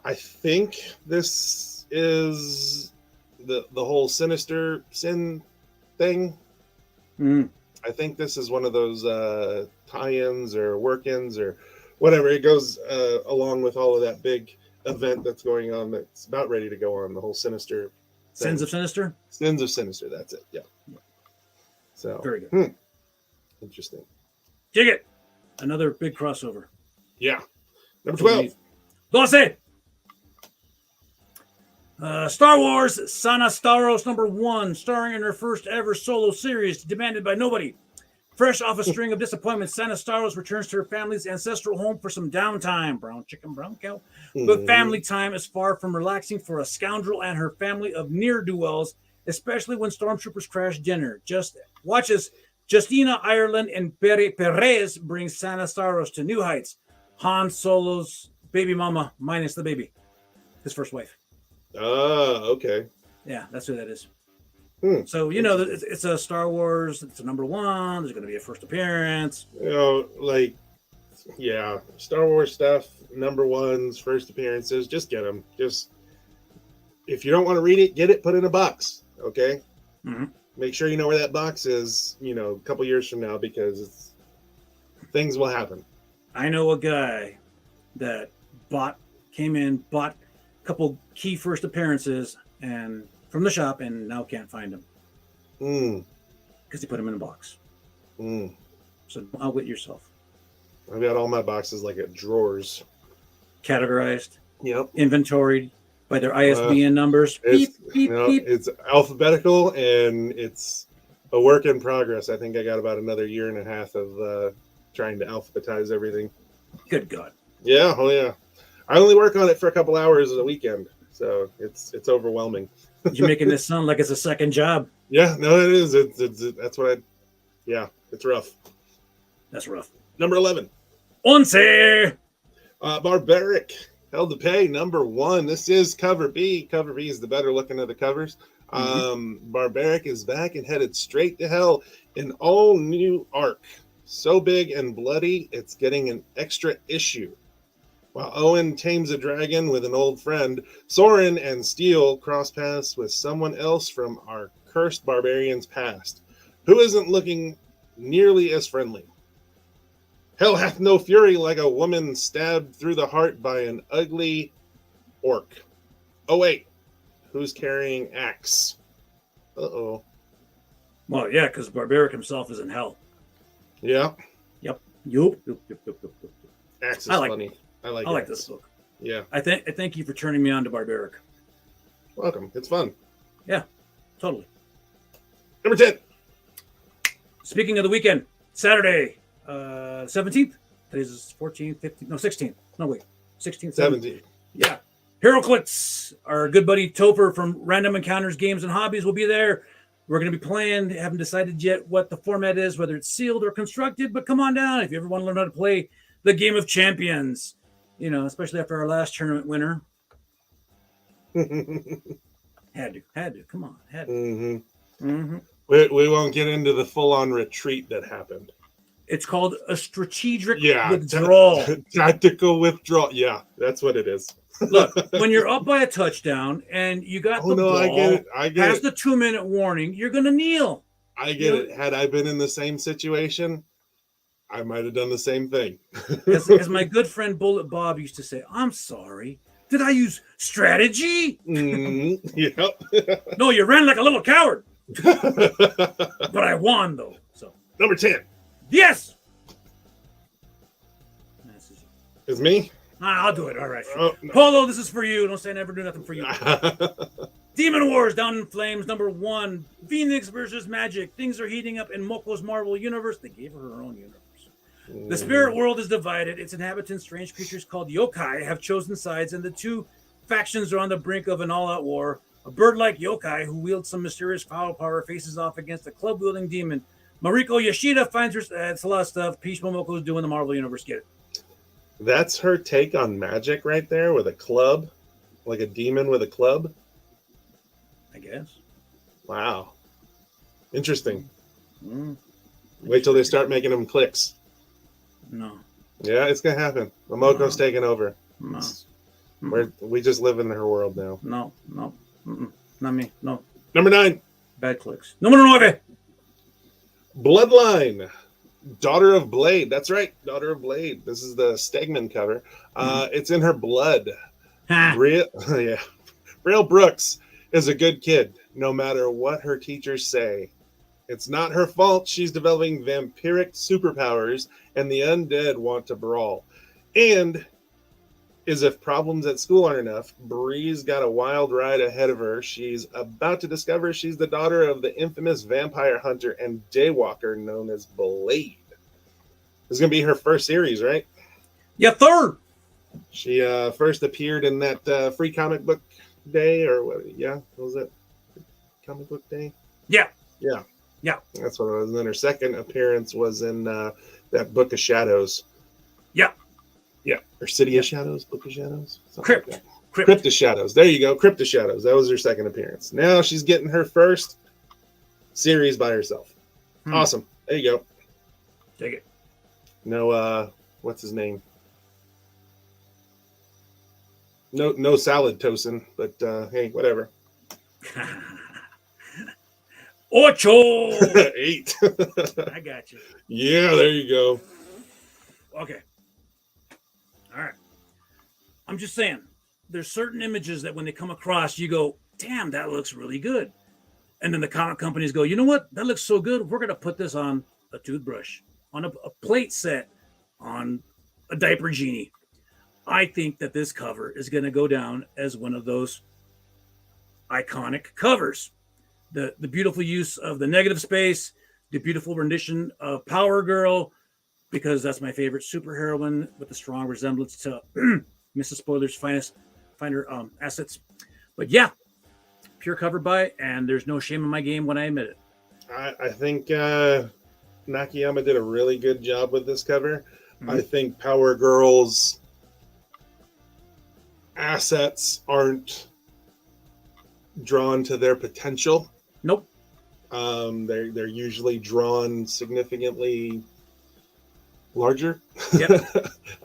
D: I think this is the whole Sinister Sin thing. I think this is one of those tie-ins or work-ins or whatever. It goes along with all of that big event that's going on that's about ready to go on, the whole Sinister thing.
C: Sins of Sinister?
D: Sins of Sinister, that's it. Yeah. So
C: very good.
D: Interesting.
C: Dig it. Another big crossover.
D: Yeah. Number 12.
C: 12. Star Wars Sana Starros #1, starring in her first ever solo series, demanded by nobody. Fresh off a string of disappointments, Sana Starros returns to her family's ancestral home for some downtime. Brown chicken, brown cow. But family time is far from relaxing for a scoundrel and her family of ne'er-do-wells, especially when stormtroopers crash dinner. Just watch as Justina Ireland and Perez bring Sana Starros to new heights. Han Solo's baby mama, minus the baby. His first wife.
D: Okay.
C: Yeah, that's who that is. So, it's a Star Wars, it's a #1, there's going to be a first appearance.
D: Star Wars stuff, #1s, first appearances, just get them. Just, if you don't want to read it, get it, put it in a box, okay? Make sure you know where that box is, a couple years from now, because things will happen.
C: I know a guy that came in, bought a couple key first appearances, and from the shop, and now can't find them because he put them in a box. So don't outwit yourself.
D: I've got all my boxes like at drawers,
C: categorized,
D: inventoried
C: by their ISBN numbers. Beep, beep, beep.
D: It's alphabetical and it's a work in progress. I think I got about another year and a half of trying to alphabetize everything.
C: Good God.
D: Yeah, I only work on it for a couple hours a weekend. So it's overwhelming.
C: You're making this sound like it's a second job.
D: Yeah, no, it is. That's what it's rough.
C: That's rough.
D: Number 11.
C: Once.
D: Barbaric. Hell to Pay, number 1. This is cover B. Cover B is the better looking of the covers. Barbaric is back and headed straight to hell in all new arc. So big and bloody, it's getting an extra issue. While Owen tames a dragon with an old friend, Soren and Steel cross paths with someone else from our cursed barbarian's past, who isn't looking nearly as friendly. Hell hath no fury like a woman stabbed through the heart by an ugly orc. Oh wait, who's carrying axe? Uh-oh.
C: Well, yeah, because Barbaric himself is in hell.
D: Yeah.
C: Yep. Yup.
D: Axe is funny. I like
C: this book.
D: Yeah.
C: I thank you for turning me on to Barbaric.
D: Welcome. It's fun.
C: Yeah, totally.
D: Number 10.
C: Speaking of the weekend, Saturday, 17th. Today's 14th, 15th, no, 16th. No, wait. 16th,
D: 17th.
C: Yeah. HeroClix, our good buddy Topher from Random Encounters Games and Hobbies will be there. We're going to be playing. Haven't decided yet what the format is, whether it's sealed or constructed, but come on down if you ever want to learn how to play the Game of Champions. You know, especially after our last tournament winner. Had to. Come on. Had to.
D: Mm-hmm. We won't get into the full-on retreat that happened.
C: It's called a strategic
D: withdrawal. Tactical withdrawal. Yeah, that's what it is.
C: Look, when you're up by a touchdown and you got the ball,
D: I get it.
C: Past the 2-minute warning, you're going to kneel.
D: I get it. Had I been in the same situation, I might have done the same thing.
C: As my good friend Bullet Bob used to say, I'm sorry. Did I use strategy?
D: Yep.
C: No, you ran like a little coward. But I won, though. So
D: Number 10.
C: Yes.
D: It's me?
C: I'll do it. All right.
D: Oh, no.
C: Polo, this is for you. Don't say I never do nothing for you. Demon Wars Down in Flames, number 1. Phoenix versus Magic. Things are heating up in Moko's Marvel universe. They gave her own universe. The spirit world is divided. Its inhabitants, strange creatures called yokai, have chosen sides, and the two factions are on the brink of an all-out war. A bird-like yokai who wields some mysterious foul power faces off against a club-wielding demon. Mariko Yoshida finds her. It's a lot of stuff. Peach Momoko's doing the Marvel universe. Get it?
D: That's her take on magic right there with a club, like a demon with a club.
C: I guess.
D: Wow. Interesting. Wait till they start making them clicks.
C: No.
D: Yeah, it's going to happen. Momoko's taking over.
C: No.
D: We just live in her world now.
C: No. Not me. No.
D: Number 9.
C: Bad clicks. Number 9.
D: Bloodline. Daughter of Blade. That's right. Daughter of Blade. This is the Stegman cover. It's in her blood. Real Brooks is a good kid, no matter what her teachers say. It's not her fault she's developing vampiric superpowers and the undead want to brawl. And is if problems at school aren't enough, Bree's got a wild ride ahead of her. She's about to discover she's the daughter of the infamous vampire hunter and daywalker known as Blade. This is going to be her first series, right?
C: Yeah, third.
D: She first appeared in that free comic book day, or what? Yeah, what was it? Comic book day?
C: Yeah.
D: That's what it was. And then her second appearance was in that Book of Shadows. Yeah. Or City of Shadows, Book of Shadows?
C: Crypt.
D: Like Crypt of Shadows. There you go. Crypt of Shadows. That was her second appearance. Now she's getting her first series by herself. Awesome. There you go.
C: Take it.
D: No, what's his name? No salad toasting, but hey, whatever.
C: Ocho.
D: 8.
C: I got you.
D: Yeah, there you go.
C: Okay. All right. I'm just saying, there's certain images that when they come across, you go, damn, that looks really good. And then the comic companies go, you know what? That looks so good. We're going to put this on a toothbrush, on a plate set, on a diaper genie. I think that this cover is going to go down as one of those iconic covers. The beautiful use of the negative space, the beautiful rendition of Power Girl, because that's my favorite superheroine with a strong resemblance to Mrs. Spoiler's finest Finder assets. But yeah, pure cover buy, and there's no shame in my game when I admit it.
D: I think Nakayama did a really good job with this cover.
C: Mm-hmm.
D: I think Power Girl's assets aren't drawn to their potential.
C: Nope.
D: They're usually drawn significantly larger.
C: Yep.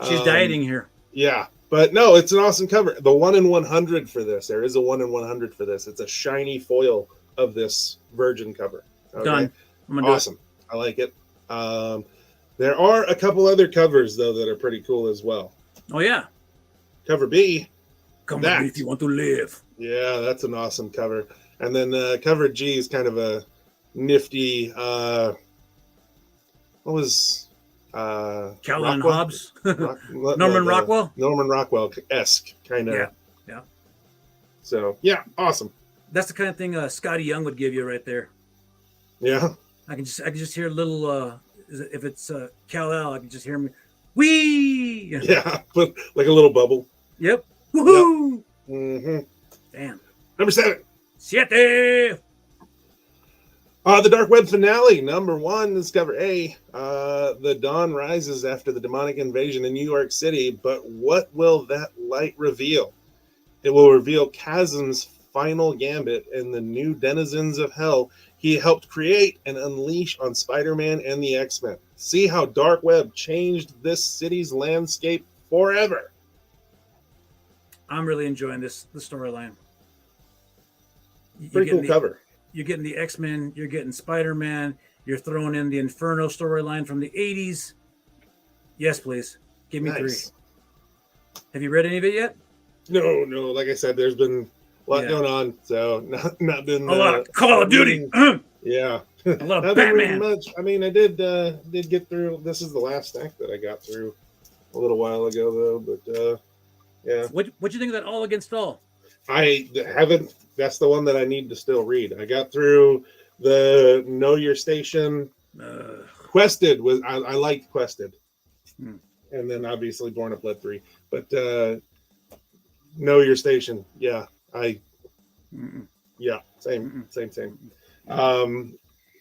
C: She's dieting here.
D: Yeah. But no, it's an awesome cover. The 1 in 100 for this. There is a 1 in 100 for this. It's a shiny foil of this Virgin cover. Okay?
C: Done. I'm gonna
D: Awesome. I like it. There are a couple other covers though that are pretty cool as well.
C: Oh yeah.
D: Cover B.
C: Come with me if you want to live.
D: Yeah, that's an awesome cover. And then cover G is kind of a nifty. What was
C: Calvin and Hobbes? Norman Rockwell?
D: Norman Rockwell-esque kind of.
C: Yeah.
D: So, yeah, awesome.
C: That's the kind of thing Scotty Young would give you right there.
D: Yeah.
C: I can just hear a little, if it's Kal-El, I can just hear him, wee!
D: Yeah, but like a little bubble.
C: Yep. Woohoo!
D: Yep. Mm-hmm.
C: Damn.
D: Number 7.
C: 7.
D: The Dark Web finale, number 1 is cover A. The dawn rises after the demonic invasion in New York City, but what will that light reveal? It will reveal Chasm's final gambit and the new denizens of hell he helped create and unleash on Spider-Man and the X-Men. See how Dark Web changed this city's landscape forever.
C: I'm really enjoying the storyline.
D: Pretty cool cover.
C: You're getting the X-Men, you're getting Spider-Man, you're throwing in the Inferno storyline from the 80s. Yes, please. Give me 3. Have you read any of it yet?
D: No. Like I said, there's been a lot going on, so not been
C: a lot of Call of Duty.
D: Yeah,
C: a lot of Batman.
D: Much. I mean, I did get through. This is the last stack that I got through a little while ago, though. But yeah.
C: What'd you think of that All Against All?
D: I haven't. That's the one that I need to still read. I got through the Know Your Station. Quested was I liked Quested, and then obviously Born of Blood 3. But Know Your Station, yeah, same.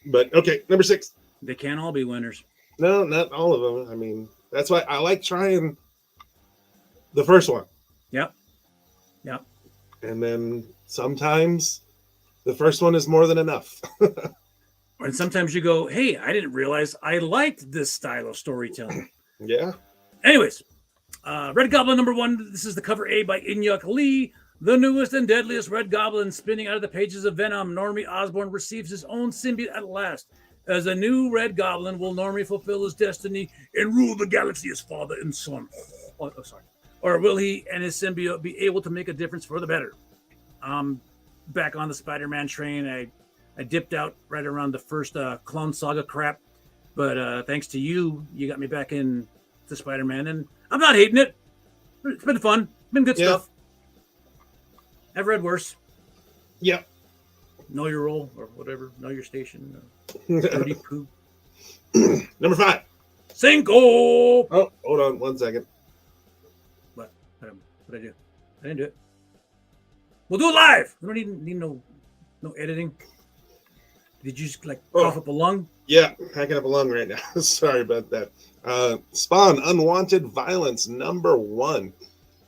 D: But okay, number 6.
C: They can't all be winners.
D: No, not all of them. I mean, that's why I like trying the first one.
C: Yep.
D: And then sometimes the first one is more than enough.
C: And sometimes you go, hey, I didn't realize I liked this style of storytelling.
D: Yeah.
C: Anyways, Red Goblin number 1. This is the cover A by In-Hyuk Lee. The newest and deadliest Red Goblin spinning out of the pages of Venom. Normie Osborn receives his own symbiote at last. As a new Red Goblin, will Normie fulfill his destiny and rule the galaxy as father and son? Oh, sorry. Or will he and his symbiote be able to make a difference for the better? Back on the Spider-Man train. I dipped out right around the first Clone Saga crap. But thanks to you got me back in to Spider-Man. And I'm not hating it. It's been fun. Been good stuff. I've read worse.
D: Yep.
C: Know your role or whatever. Know your station. Dirty poo.
D: Number 5.
C: Cinco.
D: Oh, hold on 1 second.
C: What did I do? I didn't do it. We'll do it live. We don't need no editing. Did you just cough up a lung?
D: Yeah, hacking up a lung right now. Sorry about that. Spawn Unwanted Violence number 1.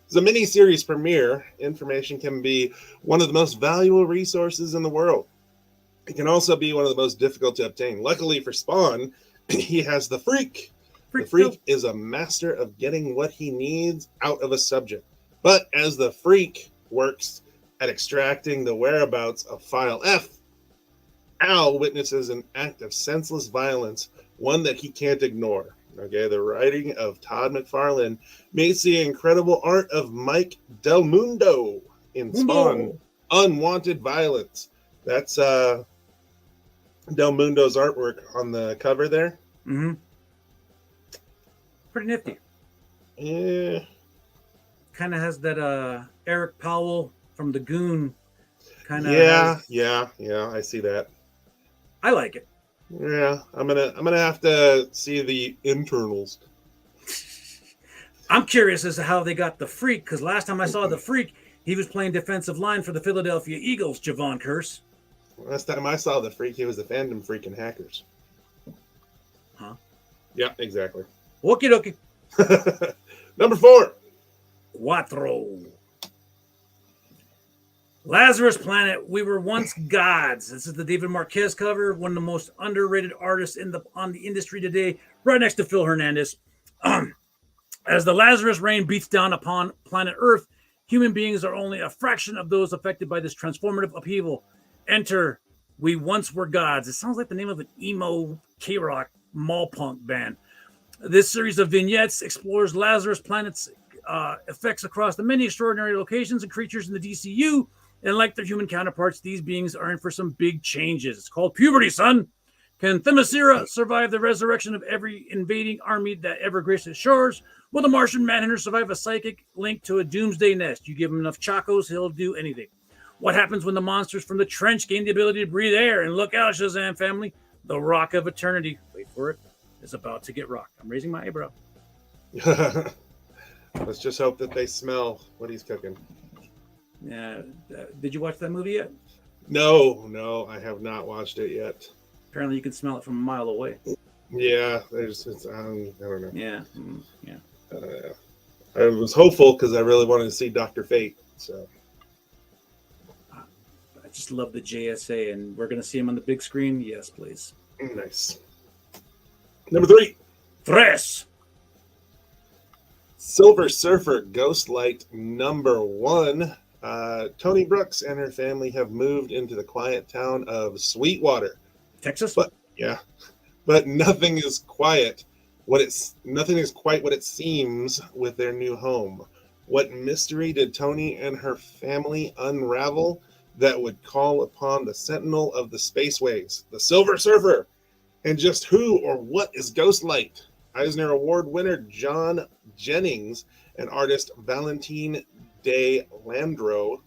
D: It's a mini-series premiere. Information can be one of the most valuable resources in the world. It can also be one of the most difficult to obtain. Luckily for Spawn, he has the Freak. The Freak is a master of getting what he needs out of a subject. But as the Freak works at extracting the whereabouts of File F, Al witnesses an act of senseless violence, one that he can't ignore. Okay, the writing of Todd McFarlane meets the incredible art of Mike Del Mundo in Spawn Unwanted Violence. That's Del Mundo's artwork on the cover there.
C: Mm-hmm. Pretty nifty.
D: Yeah.
C: Kind of has that Eric Powell from The Goon kind of.
D: Yeah, I see that.
C: I like it.
D: Yeah, I'm gonna have to see the internals.
C: I'm curious as to how they got the Freak, because last time I saw the Freak, He was playing defensive line for the Philadelphia Eagles, Javon Curse.
D: Last time I saw the freak, he was the fandom freak in Hackers.
C: Huh?
D: Yeah, exactly.
C: Okie dokie.
D: Number 4.
C: Cuatro. Lazarus Planet. We were once gods. This is the David Marquez cover, one of the most underrated artists on the industry today, right next to Phil Hernandez. As the Lazarus rain beats down upon planet Earth, human beings are only a fraction of those affected by this transformative upheaval. Enter We Once Were Gods. It sounds like the name of an emo K-rock mall punk band. This series of vignettes explores Lazarus Planet's effects across the many extraordinary locations and creatures in the DCU. And like their human counterparts, these beings are in for some big changes. It's called puberty, son. Can Themyscira survive the resurrection of every invading army that ever graced its shores? Will the Martian Manhunter survive a psychic link to a doomsday nest? You give him enough chacos, he'll do anything. What happens when the monsters from the trench gain the ability to breathe air? And look out, Shazam family, the Rock of Eternity, wait for it, is about to get rocked. I'm raising my eyebrow.
D: Let's just hope that they smell what he's cooking.
C: Yeah, did you watch that movie yet?
D: No, I have not watched it yet.
C: Apparently, you can smell it from a mile away.
D: Yeah, I don't know.
C: Yeah, yeah.
D: I was hopeful because I really wanted to see Dr. Fate. So
C: I just love the JSA, and we're going to see him on the big screen. Yes, please.
D: Nice. Number 3.
C: Tres.
D: Silver Surfer Ghostlight number 1. Tony Brooks and her family have moved into the quiet town of Sweetwater,
C: Texas.
D: But nothing is quiet. Nothing is quite what it seems with their new home. What mystery did Tony and her family unravel that would call upon the sentinel of the spaceways, the Silver Surfer? And just who or what is Ghostlight? Eisner Award winner John Jennings and artist Valentine de Landro.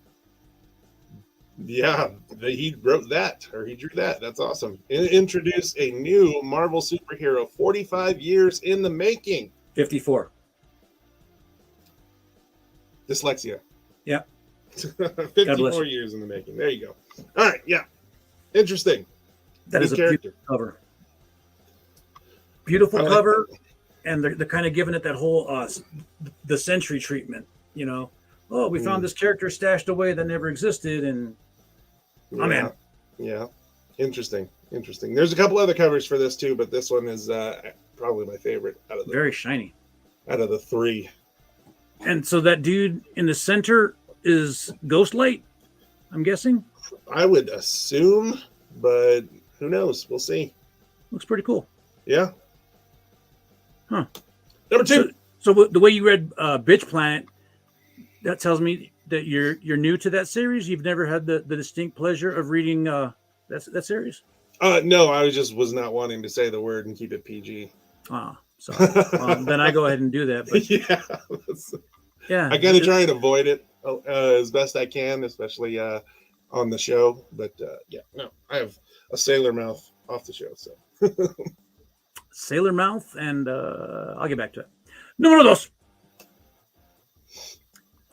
D: Yeah, he wrote that, or he drew that. That's awesome. Introduce a new Marvel superhero 45 years in the making.
C: 54.
D: Dyslexia.
C: Yeah.
D: 54 years in the making. There you go. All right, yeah. Interesting.
C: That is a beautiful cover. Beautiful cover, and they're kind of giving it that whole the Sentry treatment, you know. Oh, we found this character stashed away that never existed, and I'm in.
D: Yeah, interesting. There's a couple other covers for this too, but this one is probably my favorite out of
C: very shiny.
D: Out of the 3.
C: And so that dude in the center is Ghostlight, I'm guessing.
D: I would assume, but who knows? We'll see.
C: Looks pretty cool.
D: Yeah.
C: Huh.
D: Number 2.
C: So the way you read Bitch Planet, that tells me that you're new to that series. You've never had the distinct pleasure of reading that series.
D: No, I was not wanting to say the word and keep it PG.
C: So then I go ahead and do that. But yeah,
D: I kind of try and avoid it as best I can, especially on the show. But I have a sailor mouth off the show. So
C: sailor mouth, and I'll get back to it. Number 2.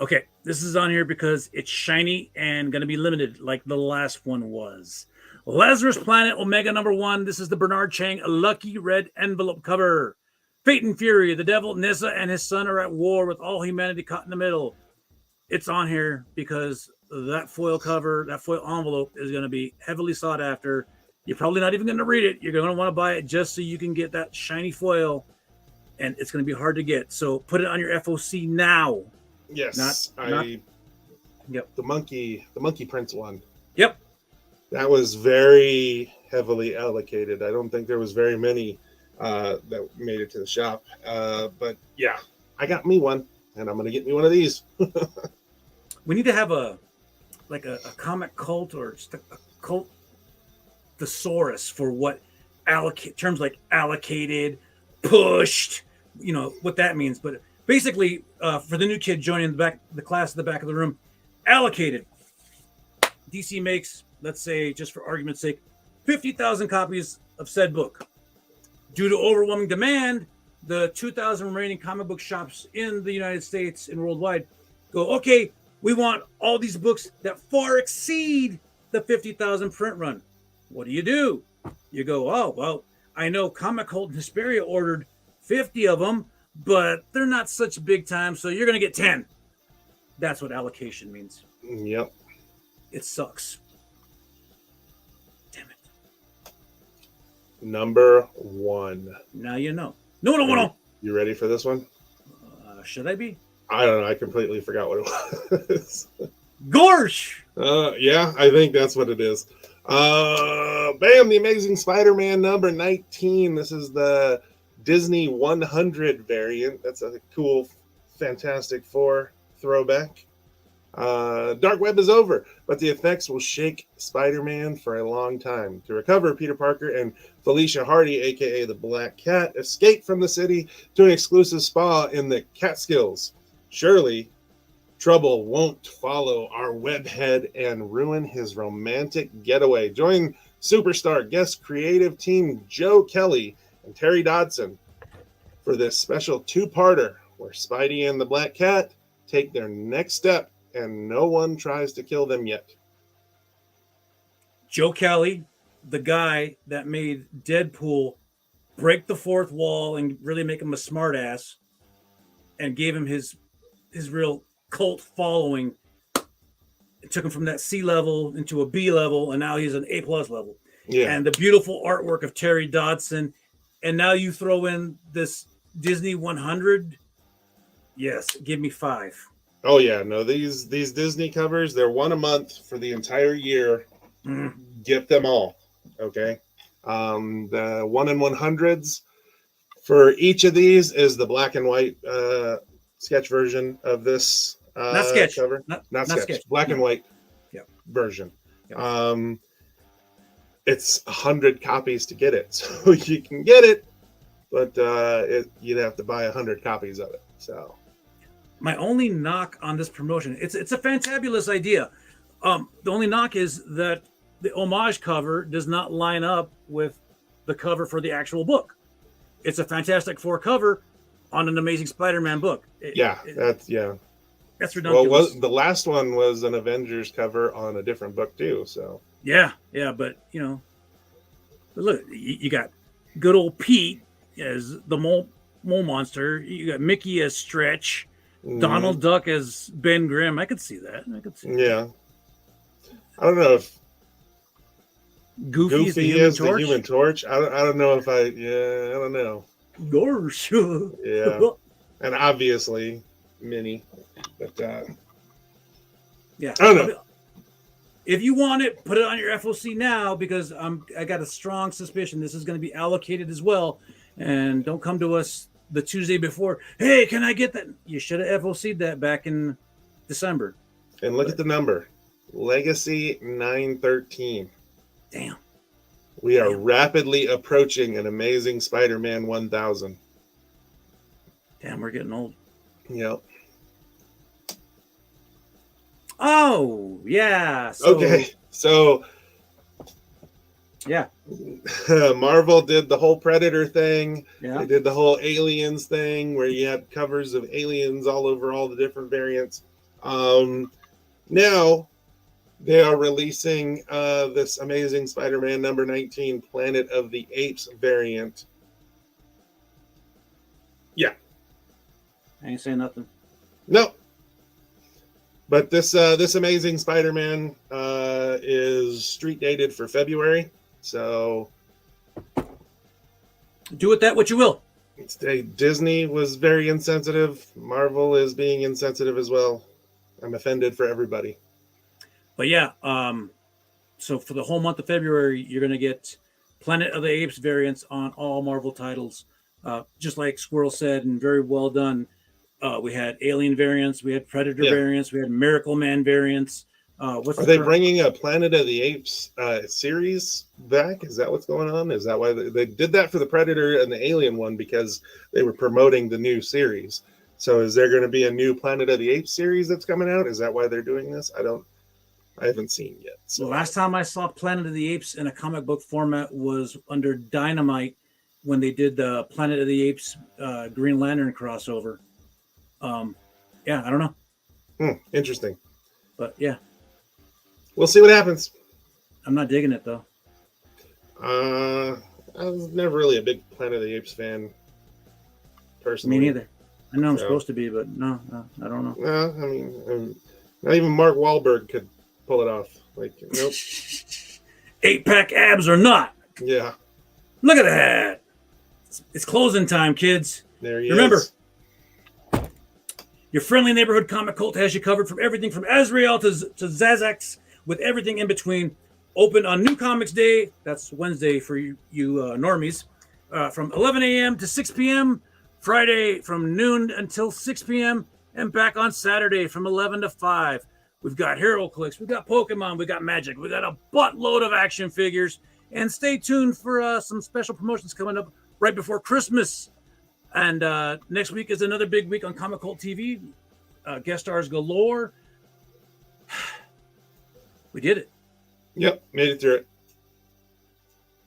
C: Okay, this is on here because it's shiny and going to be limited like the last one was. Lazarus Planet Omega number 1. This is the Bernard Chang Lucky Red Envelope cover. Fate and Fury, the devil, Nissa, and his son are at war with all humanity caught in the middle. It's on here because that foil cover, that foil envelope is going to be heavily sought after. You're probably not even going to read it. You're going to want to buy it just so you can get that shiny foil, and it's going to be hard to get. So put it on your FOC now.
D: Yes,
C: Yep.
D: The monkey prince one.
C: Yep.
D: That was very heavily allocated. I don't think there was very many that made it to the shop. But yeah, I got me one, and I'm gonna get me one of these.
C: We need to have a comic cult or just a cult thesaurus for what terms like allocated, pushed, you know what that means. But basically, for the new kid joining the class at the back of the room, allocated. DC makes, let's say, just for argument's sake, 50,000 copies of said book. Due to overwhelming demand, the 2,000 remaining comic book shops in the United States and worldwide go, okay, We want all these books that far exceed the 50,000 print run. What do? You go, oh, well, I know Comic Cult and Hesperia ordered 50 of them, but they're not such big time, so you're going to get 10. That's what allocation means.
D: Yep.
C: It sucks. Damn it.
D: Number 1.
C: Now you know. No.
D: You ready for this one?
C: Should I be?
D: I don't know. I completely forgot what it was.
C: Gorsh!
D: Yeah, I think that's what it is. Bam! The Amazing Spider-Man number 19. This is the Disney 100 variant. That's a cool Fantastic Four throwback. Dark Web is over, but the effects will shake Spider-Man for a long time. To recover, Peter Parker and Felicia Hardy, aka the Black Cat, escape from the city to an exclusive spa in the Catskills. Surely, trouble won't follow our webhead and ruin his romantic getaway. Join superstar guest creative team Joe Kelly and Terry Dodson for this special two-parter where Spidey and the Black Cat take their next step and no one tries to kill them yet.
C: Joe Kelly, the guy that made Deadpool break the fourth wall and really make him a smartass and gave him his real cult following. It took him from that C level into a B level, and now he's an A+ level.
D: Yeah.
C: And the beautiful artwork of Terry Dodson. And now you throw in this Disney 100. Yes, give me 5.
D: Oh yeah, no, these Disney covers, they're one a month for the entire year. Get them all. Okay. The 1 in 100s for each of these is the black and white sketch version of this
C: not sketch
D: cover. Not sketch. Black and white version.
C: Yep.
D: It's 100 copies to get it, so you can get it, but you'd have to buy 100 copies of it. So
C: my only knock on this promotion, it's a fantabulous idea. The only knock is that the homage cover does not line up with the cover for the actual book. It's a Fantastic Four cover on an Amazing Spider-Man book. That's ridiculous.
D: Well, the last one was an Avengers cover on a different book too. So
C: yeah, but look, you got good old Pete as the mole monster. You got Mickey as Stretch, Donald Duck as Ben Grimm. I could see that.
D: Yeah. I don't know if
C: Goofy is the Human Torch.
D: I don't know if I don't know.
C: Gosh.
D: Yeah. And obviously Minnie. But
C: yeah.
D: I don't know.
C: If you want it, put it on your FOC now, because I got a strong suspicion this is going to be allocated as well. And don't come to us the Tuesday before. Hey, can I get that? You should have FOC'd that back in December.
D: And look at the number. Legacy 913.
C: Damn.
D: We are rapidly approaching an Amazing Spider-Man 1000.
C: Damn, we're getting old.
D: Yep.
C: Oh, yeah.
D: So
C: yeah.
D: Marvel did the whole Predator thing.
C: Yeah.
D: They did the whole Aliens thing where you had covers of aliens all over all the different variants. Now they are releasing this Amazing Spider-Man number 19 Planet of the Apes variant. Yeah.
C: I ain't saying nothing.
D: No. But this Amazing Spider-Man is street dated for February. So
C: do with that what you will.
D: Disney was very insensitive. Marvel is being insensitive as well. I'm offended for everybody.
C: But yeah, so for the whole month of February, you're going to get Planet of the Apes variants on all Marvel titles. Just like Squirrel said, and very well done. We had Alien variants, we had Predator variants, we had Miracle Man variants. Are
D: they bringing a Planet of the Apes series back? Is that what's going on? Is that why they did that for the Predator and the Alien one, because they were promoting the new series? So is there going to be a new Planet of the Apes series that's coming out? Is that why they're doing this? I haven't seen yet. So.
C: The last time I saw Planet of the Apes in a comic book format was under Dynamite when they did the Planet of the Apes Green Lantern crossover. I don't know.
D: Interesting.
C: But yeah,
D: We'll see what happens.
C: I'm not digging it though.
D: I was never really a big Planet of the Apes fan, personally.
C: Me neither. I know I'm
D: So-
C: supposed to be, but no, I don't know.
D: No, I mean, not even Mark Wahlberg could pull it off. Like, nope.
C: 8-pack abs or not.
D: Yeah,
C: Look at that. It's closing time, kids.
D: there he
C: Remember,
D: is.
C: your friendly neighborhood comic cult has you covered from everything from Azrael to Zazax, with everything in between. Open on New Comics Day. That's Wednesday for you normies. From 11 a.m. to 6 p.m. Friday from noon until 6 p.m. And back on Saturday from 11 to 5. We've got Hero Clicks. We've got Pokemon. We've got Magic. We've got a buttload of action figures. And stay tuned for some special promotions coming up right before Christmas. And next week is another big week on Comic Cult TV. Guest stars galore. We did it.
D: Yep, made it through it.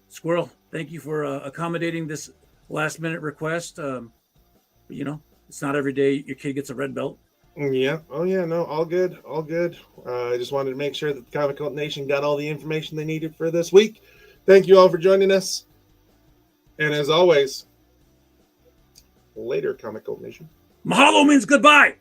C: Squirrel, thank you for accommodating this last minute request. It's not every day your kid gets a red belt.
D: Yeah. Oh, yeah. No, all good. All good. I just wanted to make sure that the Comic Cult Nation got all the information they needed for this week. Thank you all for joining us. And as always, later, Comic Cult Nation.
C: Mahalo means goodbye.